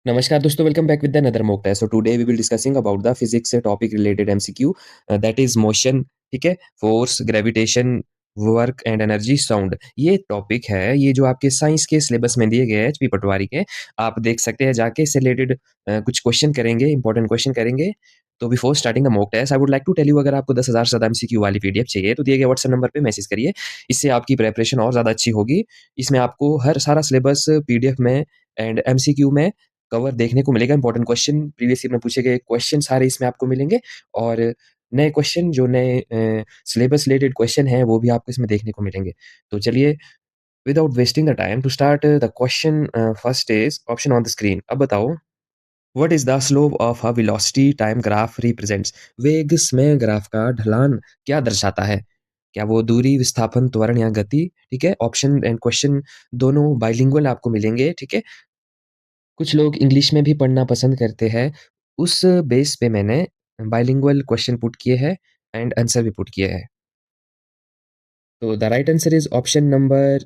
Namaskar दोस्तों, welcome back with another mock test. So today we will discussing about the physics topic related MCQ that is motion. ठीक है, force, gravitation, work and energy, sound. ये topic है, ये जो आपके science के syllabus में दिए गए हैं एचपी पटवारी के, आप देख सकते हैं जाके। इससे रिलेटेड कुछ क्वेश्चन करेंगे, इंपॉर्टेंट क्वेश्चन करेंगे। तो before starting the mock test I would like to tell you, अगर आपको 10,000 से ज़्यादा एमसीक्यू वाली पीडीएफ चाहिए तो दिए गए व्हाट्सएप नंबर पे मैसेज करिए। इससे आपकी प्रेपरेशन और ज़्यादा अच्छी होगी। इसमें आपको हर सारा सिलेबस पीडीएफ में एंड एमसीक्यू में कवर देखने को मिलेगा। इंपॉर्टेंट क्वेश्चन, प्रीवियस ईयर में पूछे गए क्वेश्चन सारे इसमें आपको मिलेंगे, और नए क्वेश्चन जो नए सिलेबस रिलेटेड क्वेश्चन हैं वो भी आपको इसमें देखने को मिलेंगे। तो चलिए, without wasting the time to start the question, first is option on the screen. अब बताओ, what is the slope of a velocity time graph represents. वेग समय ग्राफ का ढलान क्या दर्शाता है? क्या वो दूरी, विस्थापन, त्वरण या गति? ठीक है, ऑप्शन एंड क्वेश्चन दोनों बाइलिंगुअल आपको मिलेंगे। ठीक है, कुछ लोग इंग्लिश में भी पढ़ना पसंद करते हैं। उस बेस पे मैंने बाइलिंगुअल क्वेश्चन पुट किए हैं एंड आंसर भी पुट किए हैं। तो the right answer is option number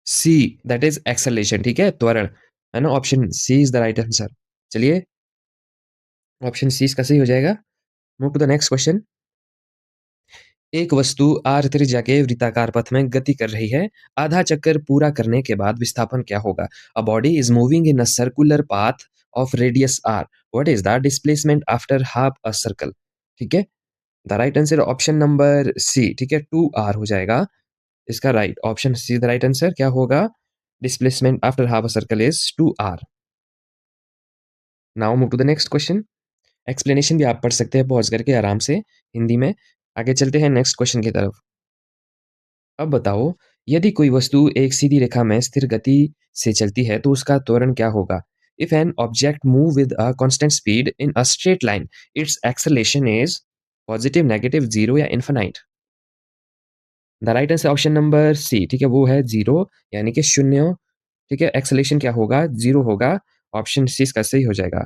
C, that is acceleration. ठीक है, त्वरण, है ना। Option C is the right answer. चलिए, ऑप्शन सी इसका सही हो जाएगा। Move to the next question. एक वस्तु आर त्रिज्या के वृत्ताकार पथ में गति कर रही है। आधा चक्कर पूरा करने के बाद विस्थापन क्या होगा? A body is moving in a circular path of radius R. What is the displacement after half a circle? ठीक है, the right answer option number C. ठीक है, 2r हो जाएगा इसका right. Option C the right answer क्या होगा? Displacement after half a circle is 2r। Now move to the next question. Explanation भी आप पढ़ सकते हैं पॉज करके आराम से हिंदी में। आगे चलते हैं नेक्स्ट क्वेश्चन की तरफ। अब बताओ, यदि कोई वस्तु एक सीधी रेखा में स्थिर गति से चलती है तो उसका त्वरण क्या होगा? If an object move with a constant speed in a straight line, it's acceleration is positive, negative, zero या इनफिनाइट। The right answer option number C. ठीक है, वो है जीरो, यानी कि शून्य। ठीक है, एक्सेलरेशन क्या होगा? जीरो होगा। ऑप्शन सी इसका सही हो जाएगा।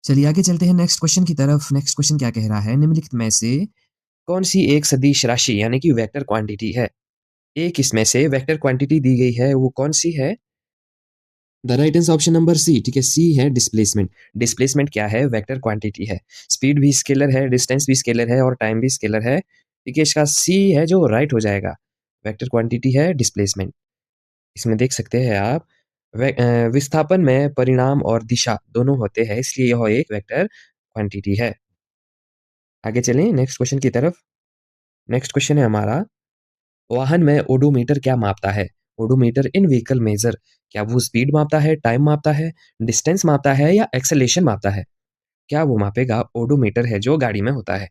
चलिए आगे चलते हैं नेक्स्ट क्वेश्चन की तरफ। नेक्स्ट क्वेश्चन क्या कह रहा है? निम्नलिखित में से कौन सी एक सदिश राशि यानी कि वेक्टर क्वांटिटी है? एक इसमें से वेक्टर क्वांटिटी दी गई है, वो कौन सी है? The right answer option number C. ठीक है, सी है डिस्प्लेसमेंट। डिस्प्लेसमेंट क्या है? वेक्टर क्वांटिटी है। स्पीड भी स्केलर है, डिस्टेंस भी स्केलर है और टाइम भी स्केलर है। ठीक है, इसका सी है जो राइट हो जाएगा। वेक्टर क्वांटिटी है डिस्प्लेसमेंट। इसमें देख सकते हैं आप, विस्थापन में परिणाम और दिशा दोनों होते हैं, इसलिए यह एक वेक्टर क्वांटिटी है। आगे चलें नेक्स्ट क्वेश्चन की तरफ। नेक्स्ट क्वेश्चन है हमारा, वाहन में ओडोमीटर क्या मापता है? ओडोमीटर इन व्हीकल मेजर, क्या वो स्पीड मापता है, टाइम मापता है, डिस्टेंस मापता है या एक्सेलेरेशन मापता है? क्या वो मापेगा? ओडोमीटर है जो गाड़ी में होता है।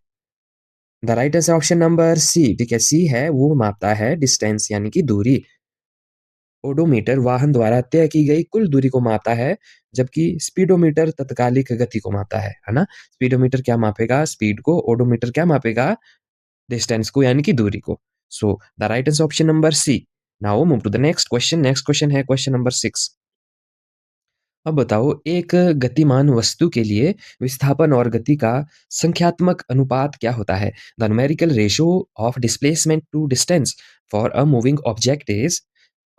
The right answer option number C. ठीक है, सी है, वो मापता है डिस्टेंस यानी कि दूरी। ओडोमीटर वाहन द्वारा तय की गई कुल दूरी को मापता है, जबकि स्पीडोमीटर तत्कालिक गति को मापता है ना। स्पीडोमीटर क्या मापेगा? स्पीड को। ओडोमीटर क्या मापेगा? डिस्टेंस को यानी कि दूरी को। So the right answer option number C. Now move to the next question. Next question है क्वेश्चन नंबर 6। अब बताओ, एक गतिमान वस्तु के लिए विस्थापन और गति का संख्यात्मक अनुपात क्या होता है? The numerical ratio of displacement to distance for a moving object is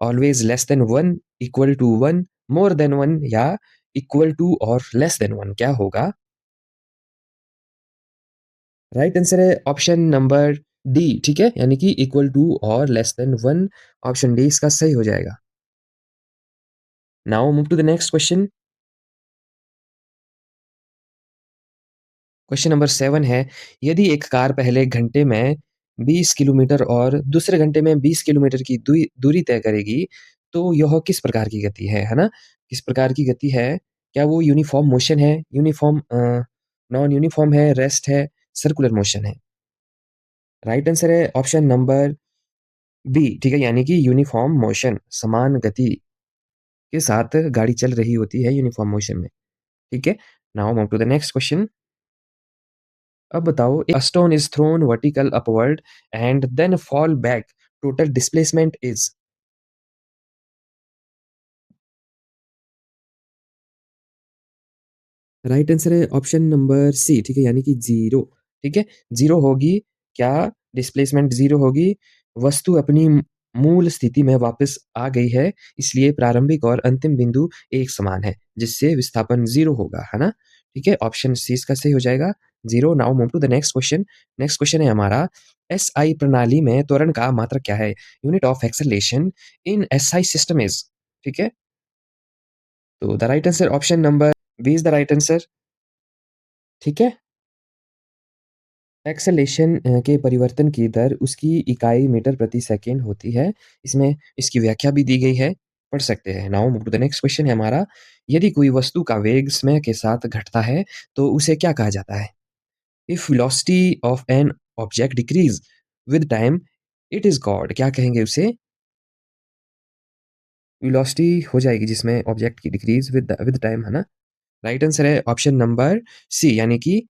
always less than 1, equal to 1, more than 1 या इक्वल टू और लेस देन 1। क्या होगा? राइट आंसर है ऑप्शन नंबर डी। ठीक है, यानी कि इक्वल टू और लेस देन 1। ऑप्शन डी इसका सही हो जाएगा। Now move to the next question. Question number 7 है, यदि एक कार पहले घंटे में 20 किलोमीटर और दूसरे घंटे में 20 किलोमीटर की दूरी तय करेगी, तो यह किस प्रकार की गति है ना? किस प्रकार की गति है? क्या वो यूनिफॉर्म मोशन है, यूनिफॉर्म नॉन यूनिफॉर्म है, रेस्ट है, सर्कुलर मोशन है? राइट आंसर है ऑप्शन नंबर बी। ठीक है, यानी कि यूनिफॉर्म मोशन, समान गति के साथ गाड़ी चल रही होती है यूनिफॉर्म मोशन में। ठीक है, now move to the next question. अब बताओ, a stone is thrown vertical upward and then fall back, total displacement is। Right answer है ऑप्शन नंबर सी। ठीक है, यानी कि जीरो। ठीक है, जीरो होगी। क्या डिस्प्लेसमेंट जीरो होगी? वस्तु अपनी मूल स्थिति में वापस आ गई है, इसलिए प्रारंभिक और अंतिम बिंदु एक समान है, जिससे विस्थापन 0 होगा, है ना? ठीक है, ऑप्शन सी इसका सही हो जाएगा, 0। Now move to the next question. Next question है हमारा, एसआई प्रणाली में त्वरण का मात्रक क्या है? Unit of acceleration in SI system is, ठीक है? तो the right answer option number B is the right answer, ठीक है? एक्सेलेरेशन के परिवर्तन की दर उसकी इकाई मीटर प्रति सेकंड होती है। इसमें इसकी व्याख्या भी दी गई है, पढ़ सकते हैं। Now move to the next question है हमारा, यदि कोई वस्तु का वेग समय के साथ घटता है, तो उसे क्या कहा जाता है? If velocity of an object decrease with time, it is called, क्या कहेंगे उसे? वेलोसिटी हो जाएगी जिसमें ऑब्जेक्ट की डिक्रीज विद टाइम, है ना? राइट आंसर है ऑप्शन नंबर सी, यानी कि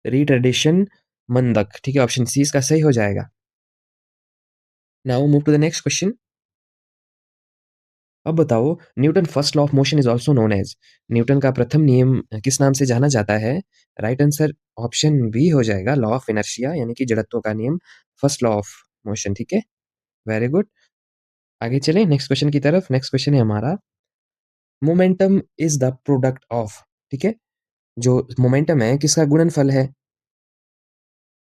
रिटार्डेशन मंदक, ठीक है? ऑप्शन सी इसका सही हो जाएगा। Now move to the next question. अब बताओ, Newton first law of motion is also known as, Newton का प्रथम नियम किस नाम से जाना जाता है? राइट आंसर ऑप्शन बी हो जाएगा, लॉ ऑफ इनर्शिया, यानी कि जड़त्व का नियम, फर्स्ट लॉ ऑफ मोशन, ठीक है? Very good. आगे चलें नेक्स्ट क्वेश्चन की तरफ। नेक्स्ट क्वेश्चन है हमारा, momentum is the product of, ठीक है? जो मोमेंटम है किसका गुणनफल है?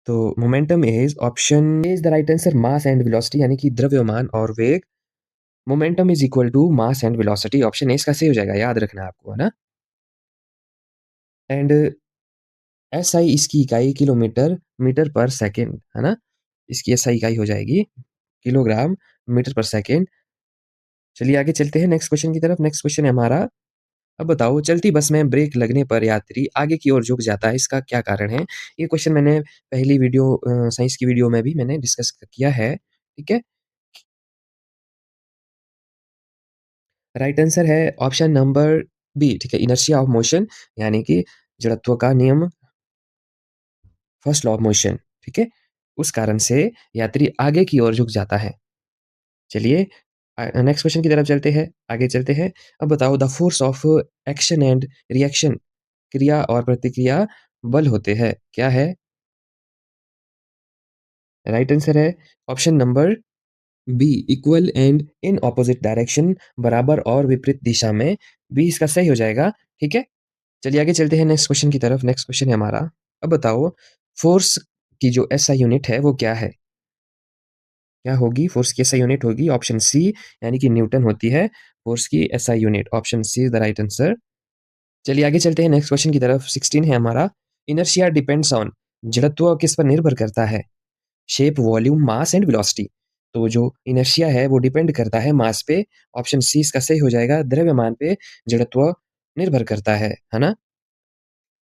तो momentum is, option A is the right answer, mass and velocity, यानी कि द्रव्यमान और वेग। Momentum is equal to mass and velocity, option A इसका सही हो जाएगा, याद रखना है आपको, है ना? एंड एसआई इसकी इकाई किलोमीटर मीटर पर सेकंड, है ना? इसकी एसआई इकाई हो जाएगी किलोग्राम मीटर पर सेकंड। चलिए आगे चलते हैं नेक्स्ट क्वेश्चन की तरफ। नेक्स्ट क्वेश्चन है हमारा, अब बताओ, चलती बस में ब्रेक लगने पर यात्री आगे की ओर झुक जाता है, इसका क्या कारण है? ये क्वेश्चन मैंने पहली वीडियो साइंस की वीडियो में भी मैंने डिस्कस किया है, ठीक है? राइट आंसर है ऑप्शन नंबर बी, ठीक है? इनर्शिया ऑफ मोशन, यानी कि जड़त्व का नियम, फर्स्ट लॉ ऑफ मोशन, ठीक है? उस कारण से यात्री आगे की ओर झुक जाता है। चलिए नेक्स्ट क्वेश्चन की तरफ चलते हैं, आगे चलते हैं। अब बताओ, the force of action and reaction, क्रिया और प्रतिक्रिया बल होते हैं, क्या है? राइट आंसर है option number B, equal and in opposite direction, बराबर और विपरीत दिशा में, बी इसका सही हो जाएगा, ठीक है? चलिए आगे चलते हैं नेक्स्ट क्वेश्चन की तरफ। नेक्स्ट क्वेश्चन है हमारा, अब बताओ, फोर्स की जो एसआई यूनिट है वो क्या है? क्या होगी फोर्स की एसआई यूनिट? होगी ऑप्शन सी, यानी कि न्यूटन होती है फोर्स की SI unit, option C is the right answer. चलिए आगे चलते हैं नेक्स्ट क्वेश्चन की तरफ। 16 है हमारा, इनर्शिया डिपेंड्स ऑन, जड़त्व किस पर निर्भर करता है? Shape, volume, mass and velocity. तो जो इनर्शिया है वो डिपेंड करता है मास पे, ऑप्शन सी इसका सही हो जाएगा, द्रव्यमान पे जड़त्व निर्भर करता है ना?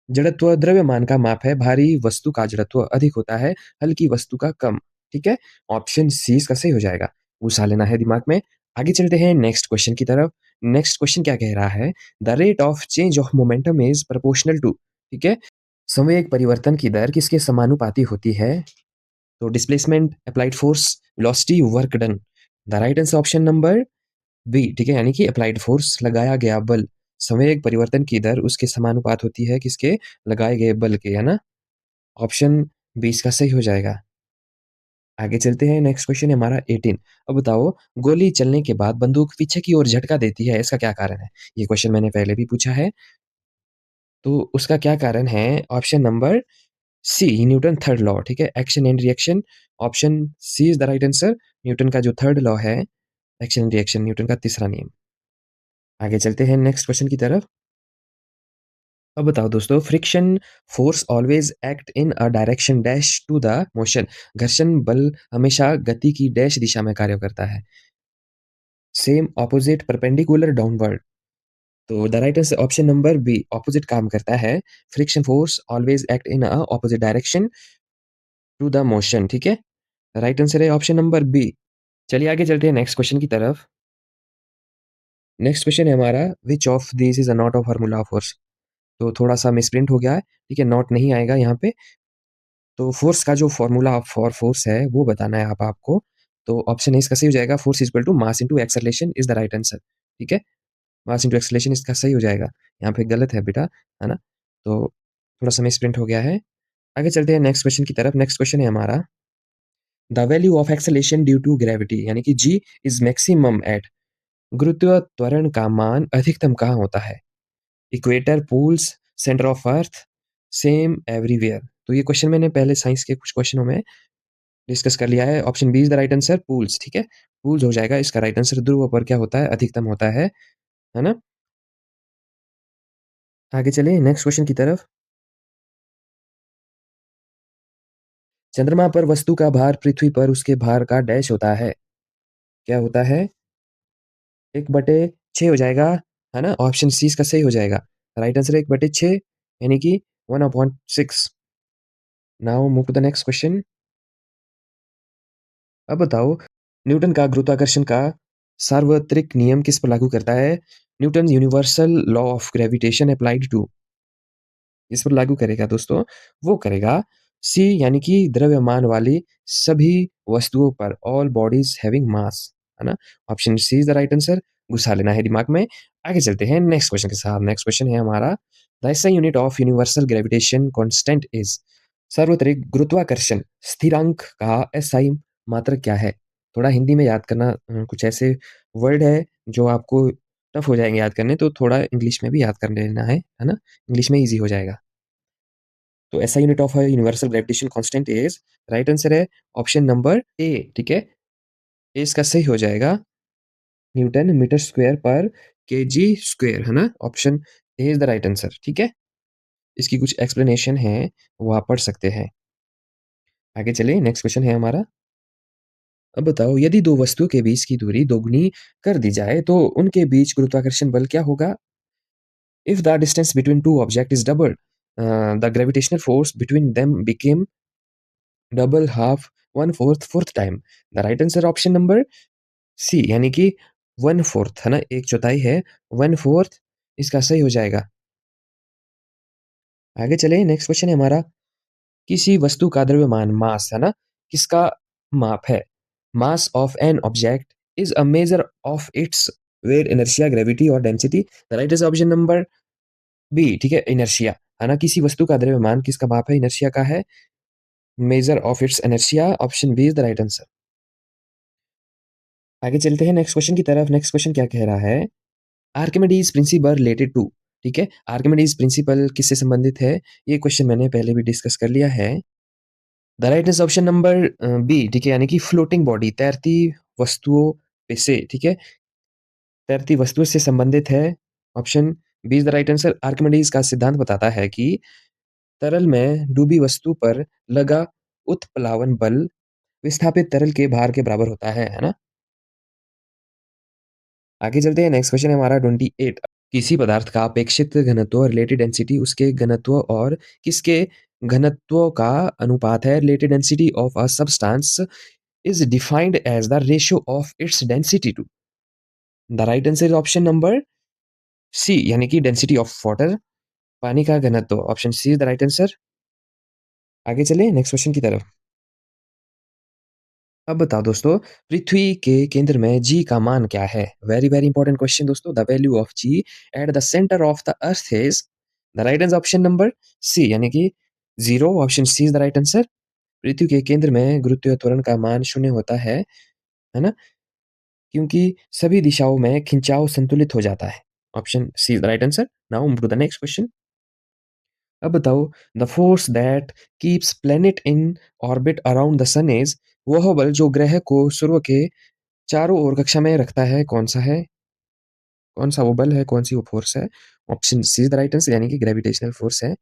जड़त्व द्रव्यमान का माप है, भारी वस्तु का जड़त्व अधिक होता है, हल्की वस्तु का कम, ठीक है? ऑप्शन सी इसका सही हो जाएगा, घुसा लेना है दिमाग में। आगे चलते हैं नेक्स्ट क्वेश्चन की तरफ। नेक्स्ट क्वेश्चन क्या कह रहा है, the rate of change of momentum is proportional to, ठीक है? संवेग परिवर्तन की दर किसके समानुपाती होती है? तो displacement, applied force, velocity, work done. The right answer option number B, ठीक है? यानी कि अप्लाइड फोर्स, लगाया गया बल, संवेग परिवर्तन की दर उसके समानुपात होती है किसके? लगाए गए बल के, है ना? ऑप्शन बी इसका सही हो जाएगा। आगे चलते हैं नेक्स्ट क्वेश्चन है हमारा 18। अब बताओ, गोली चलने के बाद बंदूक पीछे की ओर झटका देती है, इसका क्या कारण है? ये क्वेश्चन मैंने पहले भी पूछा है, तो उसका क्या कारण है? Option number C, Newton third law, ठीक है? Action and reaction, option C is the right answer. Newton का जो थर्ड लॉ है, एक्शन एंड रिएक्शन, न्यूटन का तीसरा नियम। आगे चलते हैं नेक्स्ट क्वेश्चन की तरफ। अब बताओ दोस्तों, friction force always act in a direction dash to the motion, घर्षण बल हमेशा गति की डैश दिशा में कार्य करता है, सेम, ऑपोजिट, परपेंडिकुलर, डाउनवर्ड। तो the right answer option number B, opposite काम करता है। Friction force always act in a opposite direction to the motion, ठीक है? राइट आंसर है ऑप्शन नंबर बी। चलिए आगे चलते हैं नेक्स्ट क्वेश्चन की तरफ। नेक्स्ट क्वेश्चन है हमारा, which of this is a not of formula of force. तो थोड़ा सा मिसप्रिंट हो गया है, ठीक है? नॉट नहीं आएगा यहाँ पे। तो फोर्स का जो फॉर्मूला फॉर फोर्स है वो बताना है आप आपको। तो ऑप्शन ए इसका सही हो जाएगा, force equal to mass into acceleration is the right answer, ठीक है? मास इंटू एक्सेलरेशन इसका सही हो जाएगा, यहाँ पे गलत है बेटा, है ना? तो थोड़ा सा मिसप्रिंट हो गया है। आगे चलते हैं नेक्स्ट क्वेश्चन की तरफ। नेक्स्ट क्वेश्चन है हमारा, the value of acceleration due to gravity यानी कि जी इज मैक्सिमम एट गुरुत्व त्वरण का मान अधिकतम कहाँ होता है? Equator, poles, centre of earth, same everywhere. तो ये क्वेश्चन मैंने पहले साइंस के कुछ क्वेश्चनों में डिस्कस कर लिया है। Option B is the right answer poles, ठीक है? पूल्स हो जाएगा इसका राइट आंसर। ध्रुव पर क्या होता है? अधिकतम होता है ना? आगे चलिए नेक्स्ट क्वेश्चन की तरफ। चंद्रमा पर वस्तु का भार पृथ्वी पर उसके भार का डैश होता है। क्या होता है? 1/6 हो जाएगा, है ना? ऑप्शन सी इसका सही हो जाएगा। राइट आंसर 1/6 यानी कि 1/6। Now move to the next question. अब बताओ न्यूटन का गुरुत्वाकर्षण का सार्वत्रिक नियम किस पर लागू करता है? Newton universal law of gravitation applied to इस पर लागू करेगा दोस्तों, वो करेगा सी यानी कि द्रव्यमान वाली सभी वस्तुओं पर, ऑल बॉडीज हैविंग मास, है ना? Option C is the right answer. घुसा लेना है दिमाग में। आगे चलते हैं नेक्स्ट क्वेश्चन के साथ। नेक्स्ट क्वेश्चन है हमारा the SI unit of universal gravitation constant is सार्वत्रिक गुरुत्वाकर्षण स्थिरांक का एसआई मात्रक क्या है? थोड़ा हिंदी में याद करना, कुछ ऐसे वर्ड है जो आपको टफ हो जाएंगे याद करने, तो थोड़ा इंग्लिश में भी याद कर लेना है ना? इंग्लिश में इजी हो जाएगा। तो ऐसा unit of universal gravitation constant is, right answer है ऑप्शन नंबर ए, ठीक है? ए इसका सही हो जाएगा, न्यूटन मीटर स्क्वायर पर केजी स्क्वायर, है ना? Option A is the right answer, ठीक है? इसकी कुछ एक्सप्लेनेशन है, वो आप पढ़ सकते हैं। आगे चलिए नेक्स्ट क्वेश्चन है हमारा। अब बताओ यदि दो वस्तुओं के बीच की दूरी दोगुनी कर दी जाए तो उनके बीच गुरुत्वाकर्षण बल क्या होगा? If the distance between two object is double, the gravitational force between them became double, half, one fourth, fourth time. The right answer option number C यानी कि वन फोर्थ, है ना? एक चौथाई है, वन फोर्थ इसका सही हो जाएगा। आगे चले नेक्स्ट क्वेश्चन है हमारा। किसी वस्तु का द्रव्यमान मास, है ना, किसका माप है? Mass of an object is a measure of its weight, inertia, gravity और density. The right is option number B, ठीक है? इनर्शिया, है ना? किसी वस्तु का द्रव्यमान किसका माप है? इनर्शिया का है। Measure of its inertia, option B is the right answer. आगे चलते हैं नेक्स्ट क्वेश्चन की तरफ। नेक्स्ट क्वेश्चन क्या कह रहा है? आर्किमिडीज प्रिंसिपल रिलेटेड टू, ठीक है? आर्किमिडीज प्रिंसिपल किससे संबंधित है? ये क्वेश्चन मैंने पहले भी डिस्कस कर लिया है। The right is option number B, ठीक है? यानी कि फ्लोटिंग बॉडी, तैरती वस्तुओं पे से, ठीक है? तैरती वस्तुओं से संबंधित है। Option B is the right answer. Archimedes का सिद्धांत बताता है कि तरल में डूबी वस्तु पर लगा उत्प्लावन बल विस्थापित तरल के भार के बराबर होता है ना? आगे चलते हैं नेक्स्ट क्वेश्चन है हमारा 28। किसी पदार्थ का अपेक्षित घनत्व रिलेटेड डेंसिटी उसके घनत्व और किसके घनत्व का अनुपात है? Related density of a substance is defined as the ratio of its density to. The right answer is option number C यानी कि डेंसिटी ऑफ वाटर, पानी का घनत्व। Option C is the right answer. आगे चले नेक्स्ट क्वेश्चन की तरफ। अब बताओ दोस्तों पृथ्वी के केंद्र में जी का मान क्या है? वेरी वेरी इंपॉर्टेंट क्वेश्चन दोस्तों। The value of G at the centre of the earth is, the right answer option number C यानी कि 0। Option C is the right answer. पृथ्वी के केंद्र में गुरुत्वीय त्वरण का मान 0 होता है ना? क्योंकि सभी दिशाओं में खिंचाव संतुलित हो जाता है। Option C is the right answer. Now move to the next question. अब बताओ the force that keeps planet in orbit around the sun is, वह बल जो ग्रह को सूर्य के चारों ओर कक्षा में रखता है कौन सा है? कौन सा वो बल है? कौन सी वो फोर्स है? Option C is the right answer यानी कि ग्रेविटेशनल फोर्स है।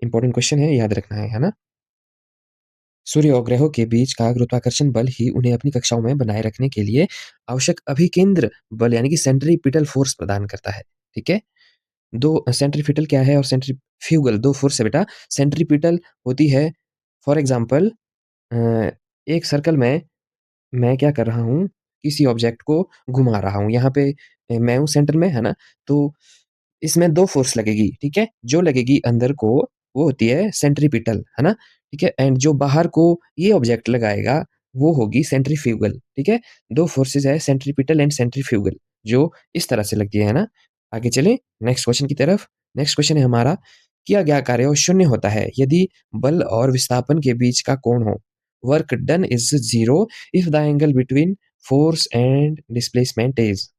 इंपॉर्टेंट क्वेश्चन है, याद रखना है ना? सूर्य और ग्रहों के बीच का गुरुत्वाकर्षण बल ही उन्हें अपनी कक्षाओं में बनाए रखने के लिए आवश्यक अभिकेंद्र बल यानी कि सेंट्रीपिटल फोर्स प्रदान करता है, ठीक है? दो सेंट्रीपिटल क्या है और सेंट्रीफ्यूगल दो फोर्स है बेटा। सेंट्रीपिटल होती है, फॉर एग्जांपल एक सर्कल में मैं क्या कर रहा हूँ, किसी ऑब्जेक्ट को घुमा रहा हूँ। यहाँ पे मैं हूँ सेंटर में, है ना? तो इसमें 2 फ़ोर्स लगेगी, ठीक है? जो लगेगी अंदर को वो होती है सेंट्रीपिटल, है ना? ठीक है? एंड जो बाहर को ये ऑब्जेक्ट लगाएगा वो होगी सेंट्रीफ्यूगल, ठीक है? 2 फ़ोर्सेस है सेंट्रीपिटल एंड सेंट्रीफ्यूगल जो इस तरह से लगती है ना? आगे चलें नेक्स्ट क्वेश्चन की तरफ। नेक्स्ट क्वेश्चन है हमारा, किया गया कार्य शून्य होता है यदि बल और विस्थापन के बीच का कोण हो। Work done is 0 if the angle between force and displacement is.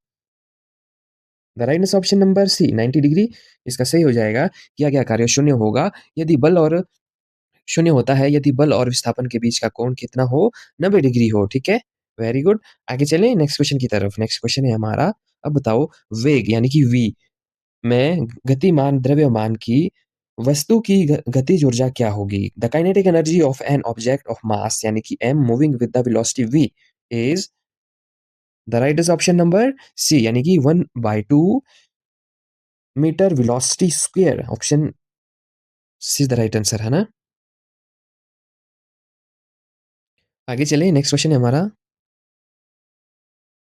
The right option number C 90 degree. इसका सही हो जाएगा, किया गया कार्य शून्य होगा यदि बल और शून्य होता है यदि बल और विस्थापन के बीच का कोण कितना हो, 90 डिग्री हो। ठीक है, वेरी गुड। आगे चलें नेक्स्ट क्वेश्चन की तरफ। नेक्स्ट क्वेश्चन है हमारा, अब बताओ वेग यानी कि वी में गतिमान द्रव्यमान की वस्तु की गतिज ऊर्जा क्या होगी? The kinetic energy of an object of mass यानी कि m moving with the velocity v is. The right is option number C यानी कि 1/2 metre velocity square. Option C the right answer है ना। आगे चले नेक्स्ट क्वेश्चन है हमारा,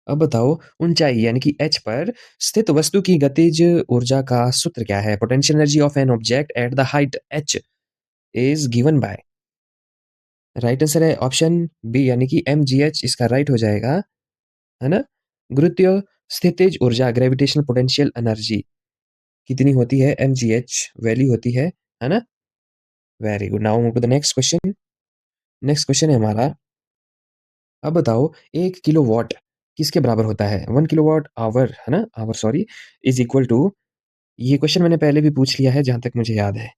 अब बताओ ऊंचाई यानी कि h पर स्थित वस्तु की गतिज ऊर्जा का सूत्र क्या है? Potential energy of an object at the height h is given by. Right answer है ऑप्शन बी यानी कि mgh इसका राइट हो जाएगा, है ना। गुरुत्वीय स्थितिज ऊर्जा ग्रेविटेशनल पोटेंशियल एनर्जी कितनी होती है? mgh वैल्यू होती है ना। Very good. Now move to the next question. Next question है हमारा, अब बताओ 1 किलोवाट किसके बराबर होता है? 1 किलोवाट आवर, है ना, hour sorry, is equal to, ये क्वेश्चन मैंने पहले भी पूछ लिया है जहां तक मुझे याद है।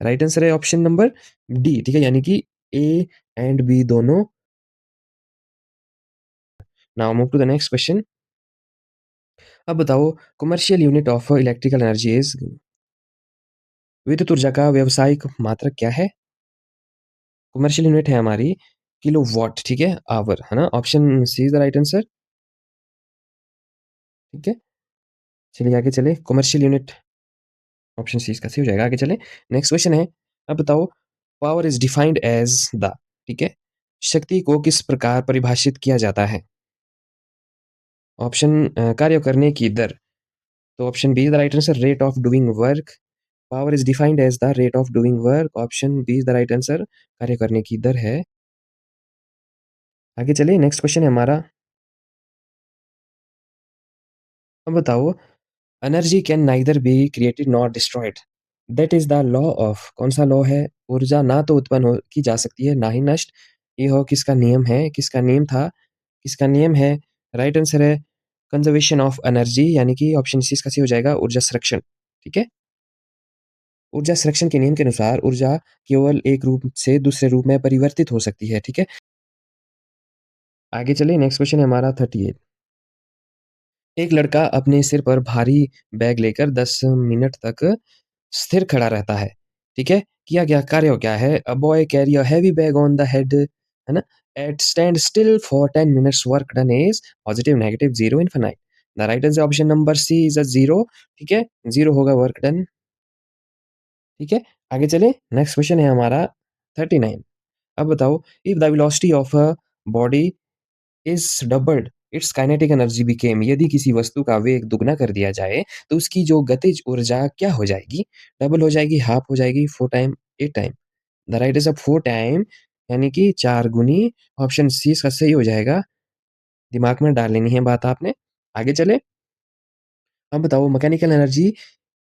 राइट आंसर है ऑप्शन नंबर डी। ठीक है, यानी कि ए एंड बी दोनों। Now move to the next question. अब बताओ commercial unit of electrical energy is, विद्युत ऊर्जा का व्यावसायिक मात्रक क्या है? कमर्शियल यूनिट है हमारी किलोवाट, ठीक है, आवर, है ना। Option C is the right answer. ठीक है, चलिए आगे चले। कमर्शियल यूनिट ऑप्शन सी इसका सही हो जाएगा। आगे चले नेक्स्ट क्वेश्चन है, अब बताओ power is defined as the, ठीक है, शक्ति को किस प्रकार परिभाषित किया जाता है? ऑप्शन कार्य करने की दर, तो option B is the right answer, rate of doing work. Power is defined as the rate of doing work. Option B is the right answer, कार्य करने की दर है। आगे चलिए नेक्स्ट क्वेश्चन है हमारा, अब बताओ energy can neither be created not destroyed, that is the law of, कौन सा लॉ है? ऊर्जा ना तो उत्पन्न हो की जा सकती है ना ही नष्ट। ये हो किसका नियम है, किसका नियम था, किसका नियम है? राइट आंसर है कंजर्वेशन ऑफ एनर्जी, यानी कि ऑप्शन सी इसका सही हो जाएगा, ऊर्जा संरक्षण। ठीक है, ऊर्जा संरक्षण के नियम के अनुसार ऊर्जा केवल एक रूप से दूसरे रूप में परिवर्तित हो सकती है। ठीक है, आगे चलिए नेक्स्ट क्वेश्चन है हमारा 38। एक लड़का अपने सिर पर भारी बैग लेकर 10 मिनट तक स्थिर खड़ा रहता है। ठीक है, किया गया कार्य क्या है? A boy carry a heavy bag on the head, है ना, at stand still for 10 minutes, work done is positive negative zero infinite. The right answer option number C is a zero. ठीक है, जीरो होगा work done. ठीक है, आगे चले next question है हमारा 39। अब बताओ if the velocity of a body is doubled it's kinetic energy became, यदि किसी वस्तु का वेग दुगना कर दिया जाए तो उसकी जो गतिज ऊर्जा क्या हो जाएगी? डबल हो जाएगी, हाफ हो जाएगी, 4 time, 8 time. The right is a 4 time, यानी कि 4 गुनी। ऑप्शन सी इसका सही हो जाएगा, दिमाग में डाल लेनी है बात आपने। आगे चले, अब बताओ mechanical energy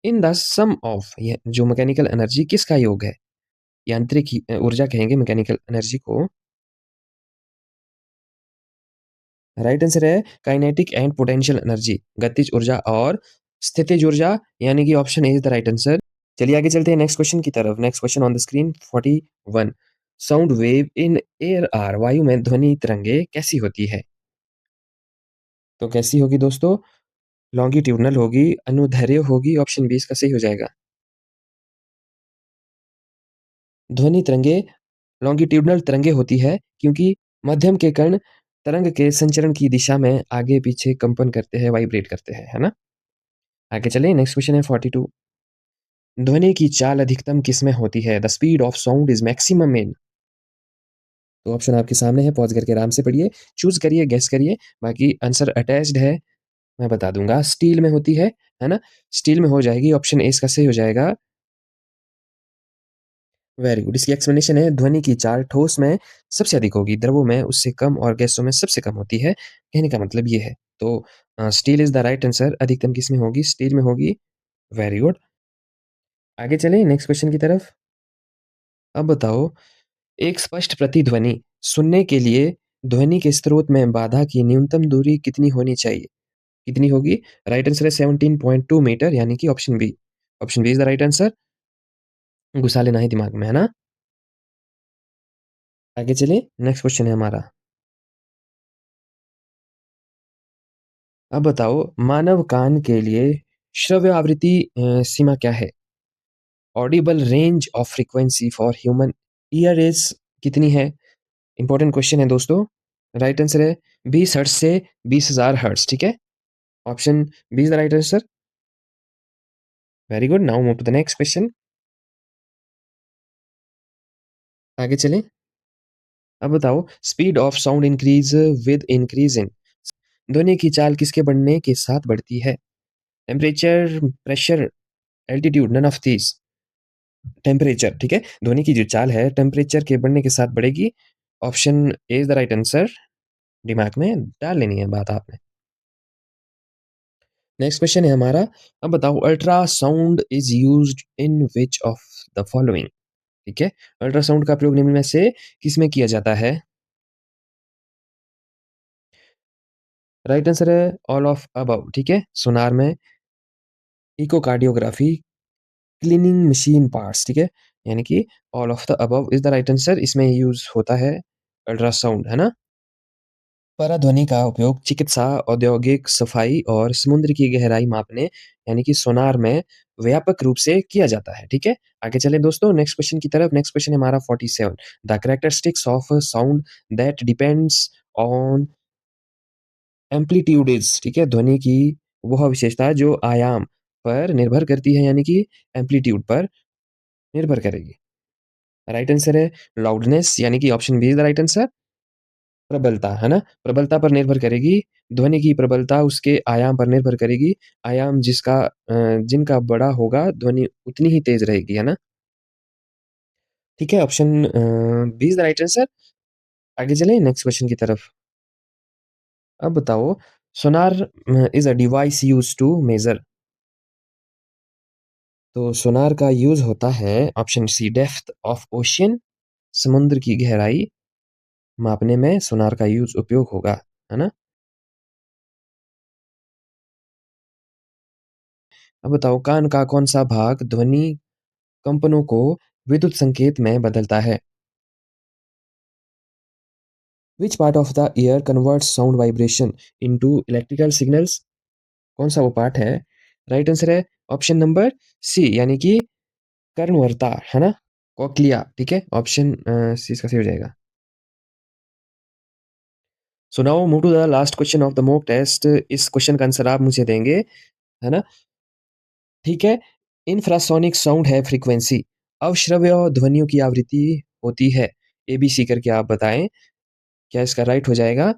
in the sum of, जो मैकेनिकल एनर्जी किसका योग है? यांत्रिक ऊर्जा कहेंगे मैकेनिकल एनर्जी को। राइट आंसर है काइनेटिक एंड पोटेंशियल एनर्जी, गतिज ऊर्जा और स्थितिज ऊर्जा, यानी कि option A is the right answer. चलिए आगे चलते हैं नेक्स्ट क्वेश्चन की तरफ। Next question on the screen 41। Sound wave in air are, वायु में ध्वनि तरंगे कैसी होती है? तो कैसी होगी दोस्तों? लॉन्गिट्यूडनल होगी, अनुदैर्ध्य होगी। ऑप्शन बी इसका सही हो जाएगा। ध्वनि तरंगे लॉन्गिट्यूडनल तरंगे होती है क्योंकि मध्यम के कण तरंग के संचरण की दिशा में आगे पीछे कंपन करते हैं, वाइब्रेट करते हैं, है ना। आगे चलें नेक्स्ट क्वेश्चन है 42। ध्वनि की चाल अधिकतम किसमें होती है? The speed of sound is maximum in, तो ऑप्शन आपके सामने है, पॉज करके आराम से पढ़िए, चूज करिए, गेस करिए, बाकी आंसर अटैच्ड है, मैं बता दूंगा। स्टील में होती है ना, स्टील में हो जाएगी। ऑप्शन ए इसका सही हो जाएगा। Very good. इसकी एक्सप्लेनेशन है ध्वनि की चाल ठोस में सबसे अधिक होगी, द्रवों में उससे कम और गैसों में सबसे कम होती है। कहने का मतलब ये है। तो steel is the right answer, अधिकतम किस में होगी? स्टील में होगी। Very good. आगे चलें नेक्स्ट क्वेश्चन की तरफ। अब बताओ एक स्पष्ट प्रतिध्वनि सुनने के लिए ध्वनि के स्रोत में बाधा की न्यूनतम दूरी कितनी होनी चाहिए? कितनी होगी? राइट आंसर है 17.2 मीटर यानी कि option B. Option B is the right answer. घुसा लेना है दिमाग में, है ना? आगे चलिए, नेक्स्ट क्वेश्चन है हमारा। अब बताओ मानव कान के लिए श्रव्य आवृत्ति सीमा क्या है? Audible range of frequency for human ear is कितनी है? इंपॉर्टेंट क्वेश्चन है दोस्तों। राइट आंसर है 20 हर्ट्ज से 20,000 हर्ट्ज, ठीक है? Option B is the right answer. Very good, now move to the next question. आगे चलें। अब बताओ speed of sound increase with increase in ध्वनि की चाल किसके बढ़ने के साथ बढ़ती है? Temperature, pressure, altitude, none of these. Temperature, ठीक है? ध्वनि की जो चाल है टेम्परेचर के बढ़ने के साथ बढ़ेगी। Option A is the right answer. दिमाग में डाल लेनी है बात आपने। नेक्स्ट क्वेश्चन है हमारा। अब बताओ ultrasound is used in which of the following? ठीक है, अल्ट्रासाउंड का प्रयोग निम्न में से किसमें किया जाता है? राइट आंसर है ऑल ऑफ अबव, ठीक है? सोनार में, इकोकार्डियोग्राफी, क्लीनिंग मशीन पार्ट्स, ठीक है? यानी कि all of the above is the right answer. इसमें यूज होता है अल्ट्रासाउंड, है ना? पराध्वनि का उपयोग चिकित्सा, औद्योगिक सफाई और समुद्र की गहराई मापने यानी कि सोनार में व्यापक रूप से किया जाता है, ठीक है? आगे चले दोस्तों नेक्स्ट क्वेश्चन की तरफ। नेक्स्ट क्वेश्चन है हमारा 47। The characteristics of sound that depends on amplitude is, ठीक है? ध्वनि की वह विशेषता जो आयाम पर निर्भर करती है यानी कि एम्पलीट्यूड पर निर्भर करेगी। राइट आंसर है लाउडनेस यानी कि option B is the right answer. प्रबलता, है ना? प्रबलता पर निर्भर करेगी। ध्वनि की प्रबलता उसके आयाम पर निर्भर करेगी। आयाम जिनका बड़ा होगा ध्वनि उतनी ही तेज रहेगी, है ना? ठीक है, option B is the right answer. आगे चलें नेक्स्ट क्वेश्चन की तरफ। अब बताओ sonar is a device used to measure. तो सोनार का यूज होता है option C depth of ocean, समुद्र की गहराई मापने में सोनार का यूज उपयोग होगा, है ना? अब बताओ कान का कौन सा भाग ध्वनि कंपनों को विद्युत संकेत में बदलता है? Which part of the year converts sound vibration into electrical signals? कौन सा वो पार्ट है? राइट आंसर है ऑप्शन नंबर सी यानी कि कर्णवर्ता, है ना? कॉक्लिया, ठीक है? ऑप्शन सी इसका सही हो जाएगा। So now move to the last question of the mock test. इस क्वेश्चन का आंसर आप मुझे देंगे, है ना? ठीक है। इंफ्रासोनिक साउंड है फ्रीक्वेंसी, अवश्रव्य ध्वनियों की आवृत्ति होती है। एबीसी करके आप बताएं क्या इसका राइट हो जाएगा?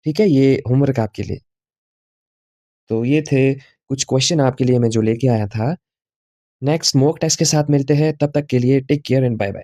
ठीक है, ये होमवर्क आपके लिए। तो ये थे कुछ क्वेश्चन आपके लिए मैं जो लेके आया था। नेक्स्ट मॉक टेस्ट के साथ मिलते हैं, तब तक के लिए take care and bye bye.